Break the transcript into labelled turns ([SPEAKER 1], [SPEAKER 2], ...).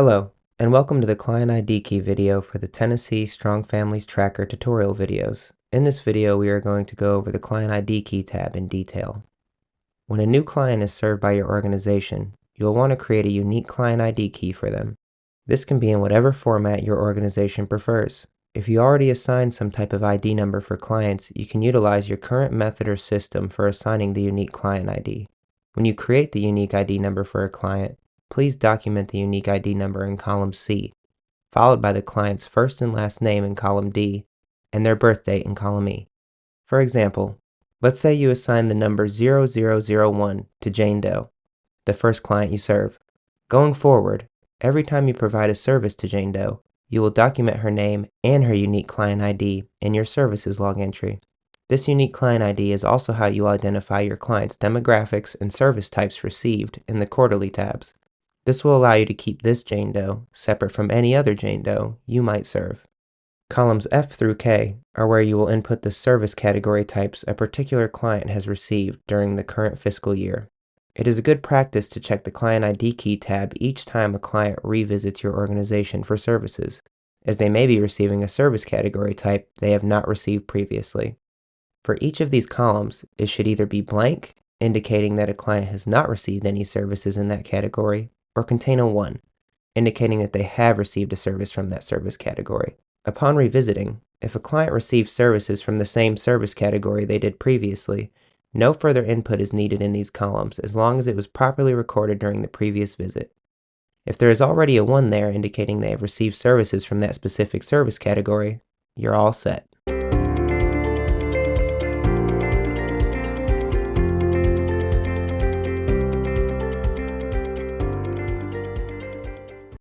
[SPEAKER 1] Hello, and welcome to the Client ID Key video for the Tennessee Strong Families Tracker tutorial videos. In this video, we are going to go over the Client ID Key tab in detail. When a new client is served by your organization, you'll want to create a unique Client ID Key for them. This can be in whatever format your organization prefers. If you already assigned some type of ID number for clients, you can utilize your current method or system for assigning the unique client ID. When you create the unique ID number for a client, please document the unique ID number in column C, followed by the client's first and last name in column D, and their birth date in column E. For example, let's say you assign the number 0001 to Jane Doe, the first client you serve. Going forward, every time you provide a service to Jane Doe, you will document her name and her unique client ID in your services log entry. This unique client ID is also how you identify your client's demographics and service types received in the quarterly tabs. This will allow you to keep this Jane Doe separate from any other Jane Doe you might serve. Columns F through K are where you will input the service category types a particular client has received during the current fiscal year. It is a good practice to check the Client ID Key tab each time a client revisits your organization for services, as they may be receiving a service category type they have not received previously. For each of these columns, it should either be blank, indicating that a client has not received any services in that category, or contain a 1, indicating that they have received a service from that service category. Upon revisiting, if a client receives services from the same service category they did previously, no further input is needed in these columns as long as it was properly recorded during the previous visit. If there is already a 1 there indicating they have received services from that specific service category, you're all set.